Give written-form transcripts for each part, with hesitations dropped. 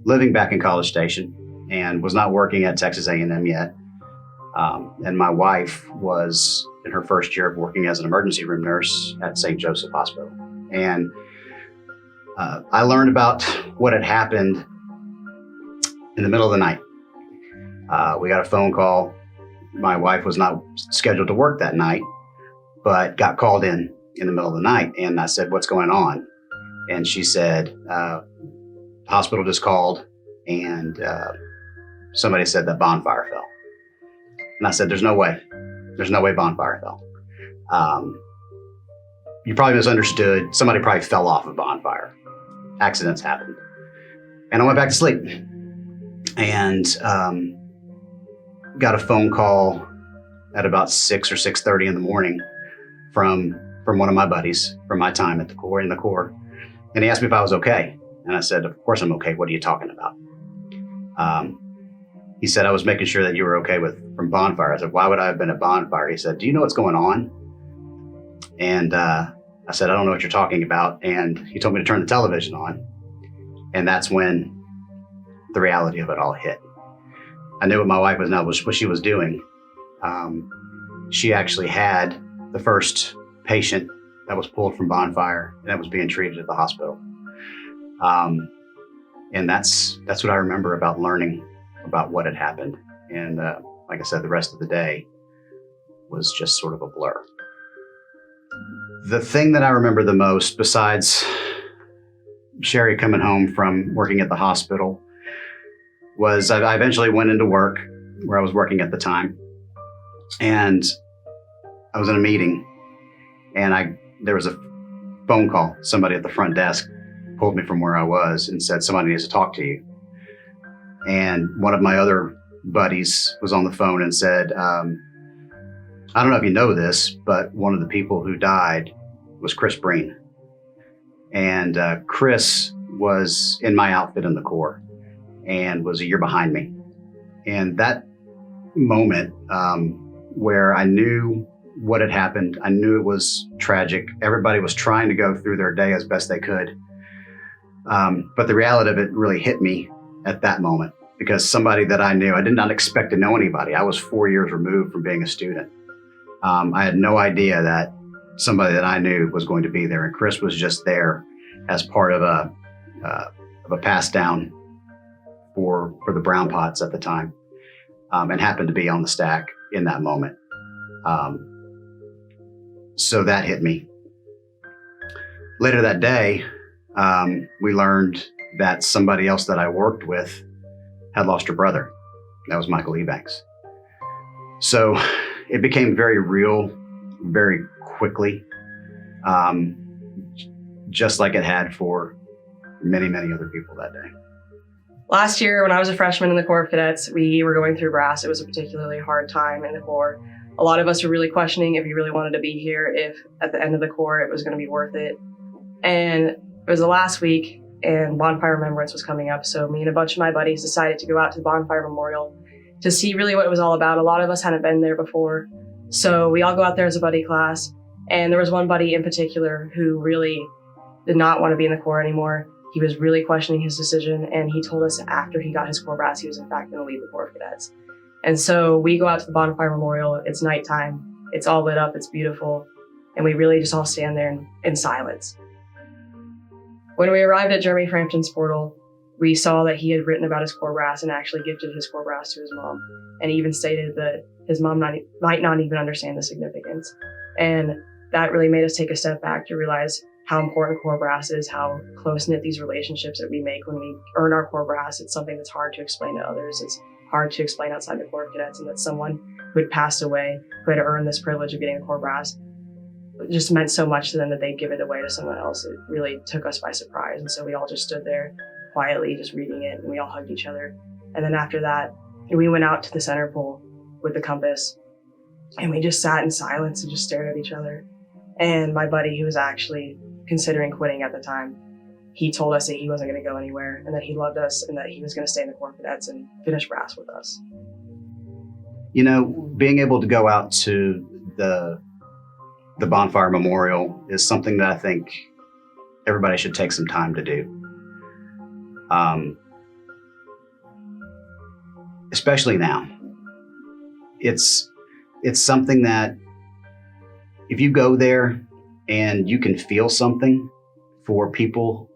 living back in College Station and was not working at Texas A&M yet. And my wife was in her first year of working as an emergency room nurse at St. Joseph Hospital. And I learned about what had happened in the middle of the night. We got a phone call. My wife was not scheduled to work that night, but got called in the middle of the night. And I said, "What's going on?" And she said, the hospital just called and somebody said that Bonfire fell. And I said, there's no way Bonfire fell. You probably misunderstood. Somebody probably fell off of Bonfire. Accidents happen. And I went back to sleep and got a phone call at about 6 or 6:30 in the morning from one of my buddies from my time at the Corps. And he asked me if I was okay. And I said, "Of course I'm okay. What are you talking about?" He said, "I was making sure that you were okay from Bonfire." I said, "Why would I have been at Bonfire?" He said, "Do you know what's going on?" And I said, "I don't know what you're talking about." And he told me to turn the television on. And that's when the reality of it all hit. I knew what my wife what she was doing. She actually had the first patient that was pulled from Bonfire and that was being treated at the hospital. And that's what I remember about learning about what had happened. And like I said, the rest of the day was just sort of a blur. The thing that I remember the most, besides Sherry coming home from working at the hospital, was I eventually went into work where I was working at the time. And I was in a meeting and there was a phone call. Somebody at the front desk pulled me from where I was and said, "Somebody needs to talk to you." And one of my other buddies was on the phone and said, "I don't know if you know this, but one of the people who died was Chris Breen." And Chris was in my outfit in the Corps and was a year behind me. And that moment where I knew what had happened, I knew it was tragic. Everybody was trying to go through their day as best they could. But the reality of it really hit me at that moment because somebody that I knew, I did not expect to know anybody. I was 4 years removed from being a student. I had no idea that somebody that I knew was going to be there. And Chris was just there as part of a pass down for the brown pots at the time, and happened to be on the stack in that moment. So that hit me. Later that day, we learned that somebody else that I worked with had lost her brother. That was Michael Ebanks. So it became very real, very quickly, just like it had for many, many other people that day. Last year, when I was a freshman in the Corps of Cadets, we were going through brass. It was a particularly hard time in the Corps. A lot of us were really questioning if we really wanted to be here, if at the end of the Corps it was going to be worth it. And it was the last week, and Bonfire Remembrance was coming up. So me and a bunch of my buddies decided to go out to the Bonfire Memorial to see really what it was all about. A lot of us hadn't been there before. So we all go out there as a buddy class. And there was one buddy in particular who really did not want to be in the Corps anymore. He was really questioning his decision. And he told us after he got his Corps brass, he was in fact going to leave the Corps of Cadets. And so we go out to the Bonfire Memorial. It's nighttime. It's all lit up. It's beautiful. And we really just all stand there in silence. When we arrived at Jeremy Frampton's portal, we saw that he had written about his Corps brass and actually gifted his Corps brass to his mom. And he even stated that his mom might not even understand the significance. And that really made us take a step back to realize how important Corps brass is, how close-knit these relationships that we make when we earn our Corps brass. It's something that's hard to explain to others. It's hard to explain outside the Corps of Cadets, and that someone who had passed away, who had earned this privilege of getting a Corps brass, just meant so much to them that they'd give it away to someone else. It really took us by surprise. And so we all just stood there quietly, just reading it, and we all hugged each other. And then after that, we went out to the center pole with the compass, and we just sat in silence and just stared at each other. And my buddy, who was actually considering quitting at the time, he told us that he wasn't going to go anywhere and that he loved us and that he was going to stay in the Corps of Cadets and finish brass with us. You know, being able to go out to the Bonfire Memorial is something that I think everybody should take some time to do. especially now. It's something that if you go there and you can feel something for people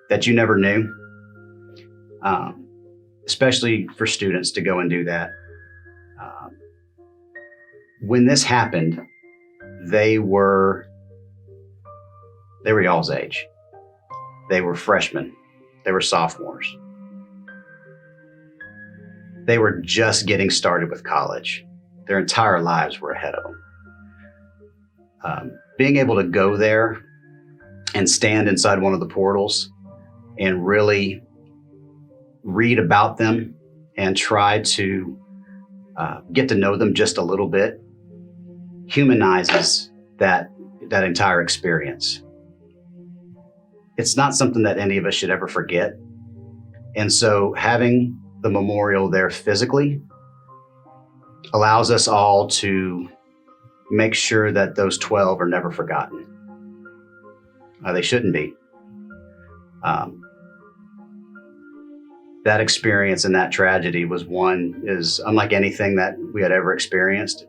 that you never knew, especially for students to go and do that. When this happened, they were y'all's age. They were freshmen. They were sophomores. They were just getting started with college. Their entire lives were ahead of them. Being able to go there and stand inside one of the portals and really read about them and try to get to know them just a little bit humanizes that entire experience. It's not something that any of us should ever forget. And so having the memorial there physically allows us all to make sure that those 12 are never forgotten. They shouldn't be. That experience and that tragedy is unlike anything that we had ever experienced.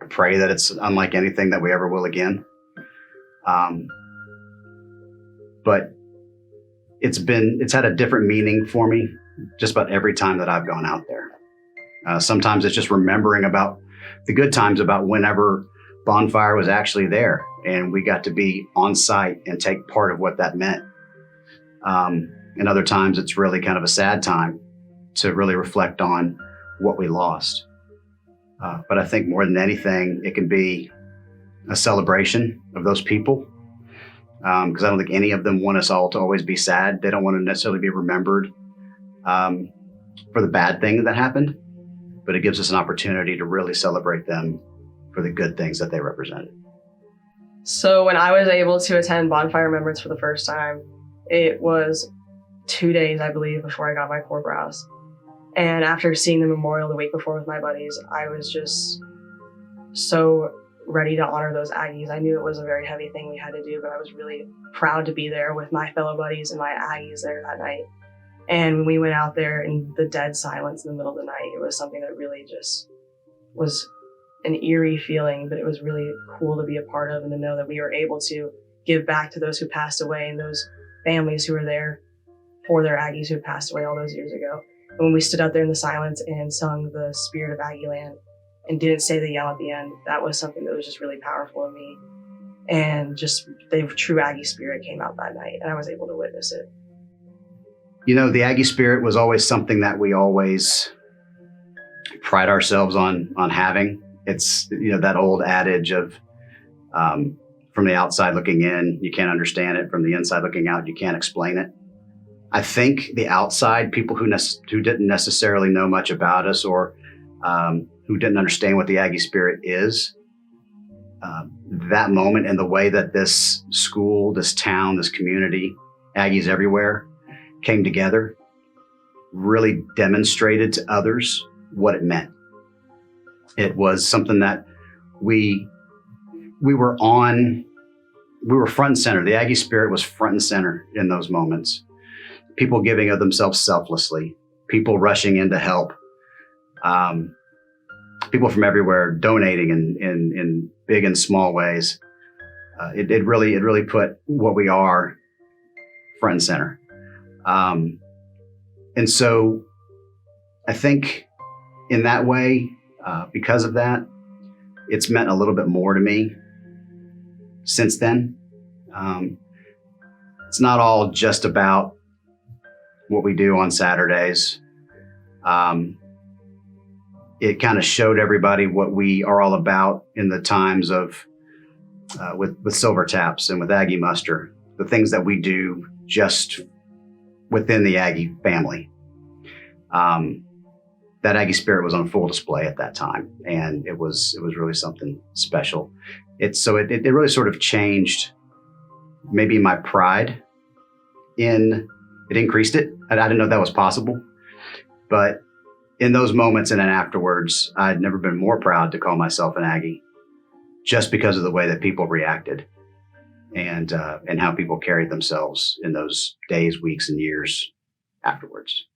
I pray that it's unlike anything that we ever will again. But it's had a different meaning for me just about every time that I've gone out there. Sometimes it's just remembering about the good times about whenever Bonfire was actually there and we got to be on site and take part of what that meant. And other times it's really kind of a sad time to really reflect on what we lost. But I think more than anything, it can be a celebration of those people. Because I don't think any of them want us all to always be sad. They don't want to necessarily be remembered for the bad thing that happened, but it gives us an opportunity to really celebrate them for the good things that they represented. So when I was able to attend Bonfire Remembrance for the first time, it was 2 days, I believe, before I got my Corps Brass. And after seeing the memorial the week before with my buddies, I was just so ready to honor those Aggies. I knew it was a very heavy thing we had to do, but I was really proud to be there with my fellow buddies and my Aggies there that night. And when we went out there in the dead silence in the middle of the night, it was something that really just was an eerie feeling, but it was really cool to be a part of and to know that we were able to give back to those who passed away and those families who were there for their Aggies who passed away all those years ago. And when we stood out there in the silence and sung the Spirit of Aggie Land and didn't say the yell at the end, that was something that was just really powerful to me. And just the true Aggie spirit came out that night, and I was able to witness it. You know, the Aggie spirit was always something that we always pride ourselves on having. It's, you know, that old adage of from the outside looking in, you can't understand it. From the inside looking out, you can't explain it. I think the outside, people who didn't necessarily know much about us or who didn't understand what the Aggie spirit is, that moment and the way that this school, this town, this community, Aggies everywhere came together really demonstrated to others what it meant. It was something that we were front and center. The Aggie spirit was front and center in those moments. People giving of themselves selflessly, people rushing in to help, people from everywhere donating in big and small ways. It really put what we are front and center. And so I think in that way, because of that, it's meant a little bit more to me since then. It's not all just about what we do on Saturdays. It kind of showed everybody what we are all about in the times of with Silver Taps and with Aggie Muster, the things that we do just within the Aggie family. That Aggie spirit was on full display at that time, and it was really something special. It really sort of changed maybe my pride it increased it. I didn't know that was possible, but in those moments and then afterwards, I'd never been more proud to call myself an Aggie, just because of the way that people reacted and how people carried themselves in those days, weeks, and years afterwards.